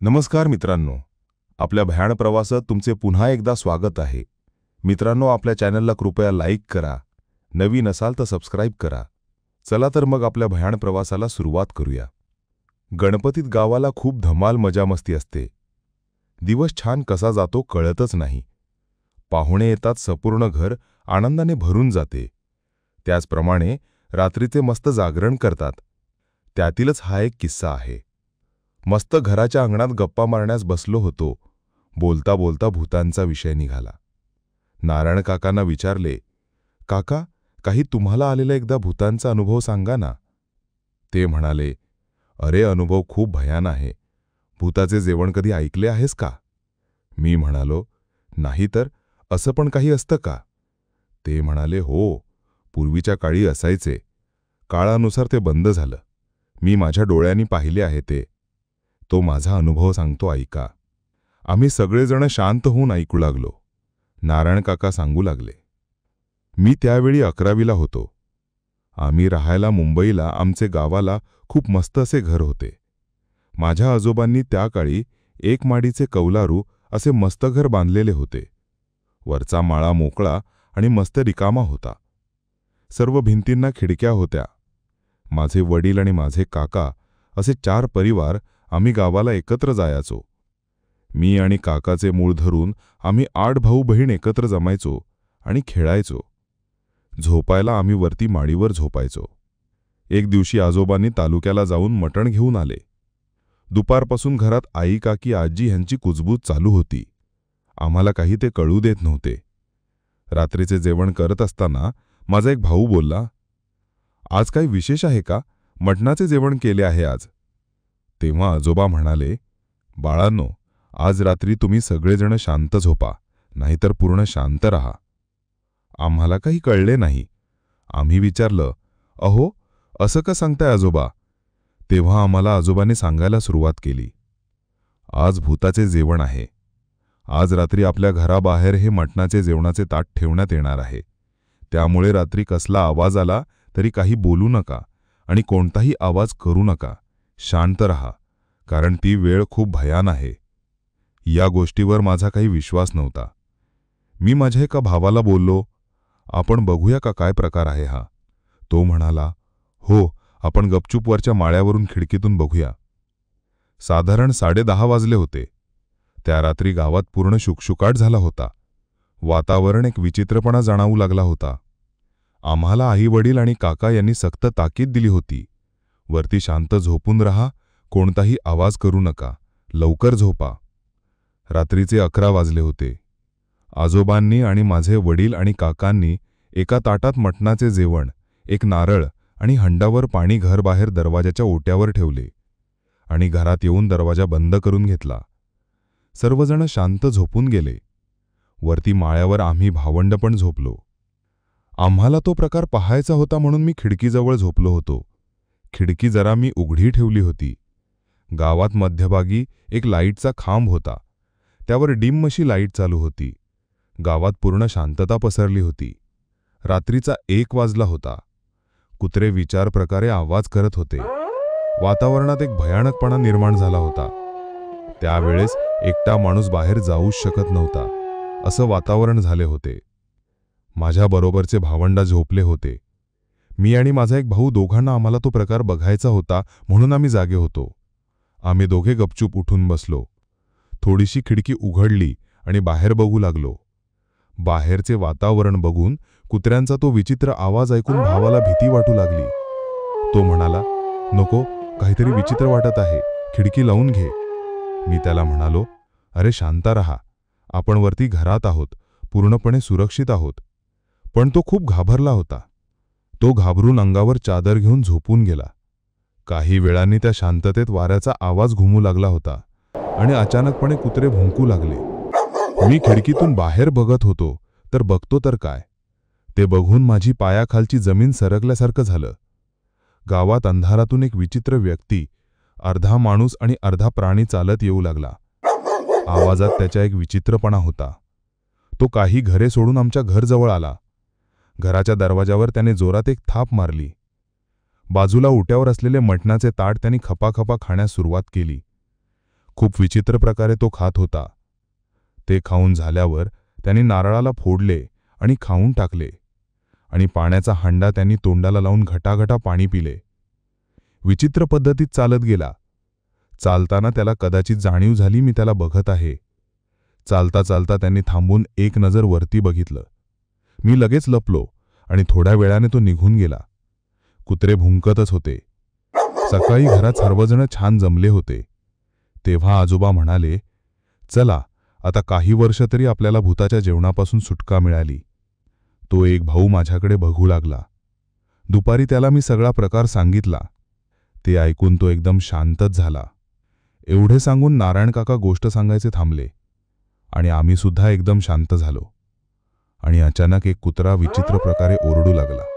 नमस्कार मित्रांनो, आपल्या भयाण प्रवासात तुमचे पुन्हा एकदा स्वागत आहे. मित्रांनो, आपल्या चॅनलला कृपया लाईक करा. नवीन असाल तर सबस्क्राईब करा. चला तर मग आपल्या भयाण प्रवासाला सुरुवात करूया. गणपतीत गावाला खूप धमाल मजामस्ती असते. दिवस छान कसा जातो कळतच नाही. पाहुणे येतात, संपूर्ण घर आनंदाने भरून जाते. त्याचप्रमाणे रात्रीचे मस्त जागरण करतात. त्यातीलच हा एक किस्सा आहे. मस्त घराच्या अंगणात गप्पा मारण्यास बसलो होतो. बोलता बोलता भूतांचा विषय निघाला. नारायण काकांना विचारले, काका, काही तुम्हाला आलेला एकदा भूतांचा अनुभव सांगा ना. ते म्हणाले, अरे, अनुभव खूप भयान आहे. भूताचे जेवण कधी ऐकले आहेस का? मी म्हणालो, नाही तर, असं पण काही असतं का? ते म्हणाले, हो, पूर्वीच्या काळी असायचे. काळानुसार ते बंद झालं. मी माझ्या डोळ्यांनी पाहिले आहे ते. तो माझा अनुभव सांगतो, ऐका. आम्ही सगळेजण शांत होऊन ऐकू लागलो. नारायण काका सांगू लागले, मी त्यावेळी 11वीला होतो. आम्ही राहायला मुंबईला आमचे गावाला खूप मस्त असे घर होते. माझ्या आजोबांनी त्या काळी एक माडीचे कौलारू असे मस्त घर बांधलेले होते. वरचा माळा मोकळा आणि मस्त रिकामा होता. सर्व भिंतींना खिडक्या होत्या. माझे वडील आणि माझे काका असे 4 परिवार आम्ही गावाला एकत्र जायचो. मी आणि काकाचे मूळ धरून आम्ही 8 भाऊ बहीण एकत्र जमायचो आणि खेळायचो. झोपायला आम्ही वरती माडीवर झोपायचो. एक दिवशी आजोबांनी तालुक्याला जाऊन मटण घेऊन आले. दुपारपासून घरात आई, काकी, आजी ह्यांची कुजबूज चालू होती. आम्हाला काही ते कळू देत नव्हते. रात्रीचे जेवण करत असताना माझा एक भाऊ बोलला, आज काही विशेष आहे का? मटणाचे जेवण केले आहे आज. तेव्हा आजोबा म्हणाले, बाळांनो, आज रात्री तुम्ही सगळेजण शांत झोपा, नाहीतर पूर्ण शांत राहा. आम्हाला काही कळले नाही. आम्ही विचारलं, अहो, असं का सांगताय आजोबा? तेव्हा आम्हाला आजोबांनी सांगायला सुरुवात केली, आज भूताचे जेवण आहे. आज रात्री आपल्या घराबाहेर हे मटणाचे जेवणाचे ताट ठेवण्यात येणार आहे. त्यामुळे रात्री कसला आवाज आला तरी काही बोलू नका आणि कोणताही आवाज करू नका. शांत रहा, कारण ती वेळ खूप भयान आहे. या गोष्टीवर माझा काही विश्वास नव्हता. मी माझ्या एका भावाला बोललो, आपण बघूया का काय प्रकार आहे हा? तो म्हणाला, हो, आपण गपचूप वरच्या माळ्यावरून खिडकीतून बघूया. साधारण 10:30 वाजले होते. त्या रात्री गावात पूर्ण शुकशुकाट झाला होता. वातावरण एक विचित्रपणा जाणवू लागला होता. आम्हाला आई वडील आणि काका यांनी सक्त ताकीद दिली होती, वरती शांत झोपून रहा, कोणताही आवाज करू नका, लवकर झोपा. रात्रीचे 11 वाजले होते. आजोबांनी आणि माझे वडील आणि काकांनी एका ताटात मटणाचे जेवण, एक नारळ आणि हंडावर पाणी घराबाहेर दरवाजाच्या ओट्यावर ठेवले आणि घरात येऊन दरवाजा बंद करून घेतला. सर्वजण शांत झोपून गेले. वरती माळ्यावर आम्ही भावंड पण झोपलो. आम्हाला तो प्रकार पाहायचा होता म्हणून मी खिडकीजवळ झोपलो होतो. खिडकी जरा मी उघडी ठेवली होती. गावात मध्यभागी एक लाईटचा खांब होता. त्यावर डिम अशी लाईट चालू होती. गावात पूर्ण शांतता पसरली होती. रात्रीचा 1 वाजला होता. कुत्रे विचार प्रकारे आवाज करत होते. वातावरणात एक भयानकपणा निर्माण झाला होता. त्यावेळेस एकटा माणूस बाहेर जाऊच शकत नव्हता, असं वातावरण झाले होते. माझ्या बरोबरचे भावंडा झोपले होते. मी आणि माझा एक भाऊ दोघांना आम्हाला तो प्रकार बघायचा होता म्हणून आम्ही जागे होतो. आम्ही दोघे गपचूप उठून बसलो. थोडीशी खिडकी उघडली आणि बाहेर बघू लागलो. बाहेरचे वातावरण बघून कुत्र्यांचा तो विचित्र आवाज ऐकून भावाला भीती वाटू लागली. तो म्हणाला, नको, काहीतरी विचित्र वाटत आहे, खिडकी लावून घे. मी त्याला म्हणालो, अरे शांत रहा, आपण वरती घरात आहोत, पूर्णपणे सुरक्षित आहोत. पण तो खूप घाबरला होता. तो घाबरून अंगावर चादर घेऊन झोपून गेला. काही वेळांनी त्या शांततेत वाऱ्याचा आवाज घुमू लागला होता आणि अचानकपणे कुत्रे भुंकू लागले. मी खिडकीतून बाहेर बघत होतो तर बघतो तर काय, ते बघून माझी पायाखालची जमीन सरकल्यासारखं झालं. गावात अंधारातून एक विचित्र व्यक्ती, अर्धा माणूस आणि अर्धा प्राणी चालत येऊ लागला. आवाजात त्याच्या एक विचित्रपणा होता. तो काही घरे सोडून आमच्या घराजवळ आला. घराच्या दरवाजावर त्याने जोरात एक थाप मारली. बाजूला ओट्यावर असलेले मटणाचे ताट त्यांनी खपाखपा खाण्यास सुरुवात केली. खूप विचित्र प्रकारे तो खात होता. ते खाऊन झाल्यावर त्यांनी नारळाला फोडले आणि खाऊन टाकले आणि पाण्याचा हंडा त्यांनी तोंडाला लावून घटाघटा पाणी पिले. विचित्र पद्धतीत चालत गेला. चालताना त्याला कदाचित जाणीव झाली मी त्याला बघत आहे. चालता चालता त्यांनी थांबून एक नजर वरती बघितलं. मी लगेच लपलो आणि थोड्या वेळाने तो निघून गेला. कुत्रे भुंकतच होते. सकाळी घरात सर्वजण छान जमले होते. तेव्हा आजोबा म्हणाले, चला आता काही वर्ष तरी आपल्याला भूताच्या जेवणापासून सुटका मिळाली. तो एक भाऊ माझ्याकडे बघू लागला. दुपारी त्याला मी सगळा प्रकार सांगितला. ते ऐकून तो एकदम शांतच झाला. एवढे सांगून नारायण काका गोष्ट सांगायचे थांबले आणि आम्ही सुद्धा एकदम शांत झालो. आणि अचानक एक कुत्रा विचित्र प्रकारे ओरडू लागला.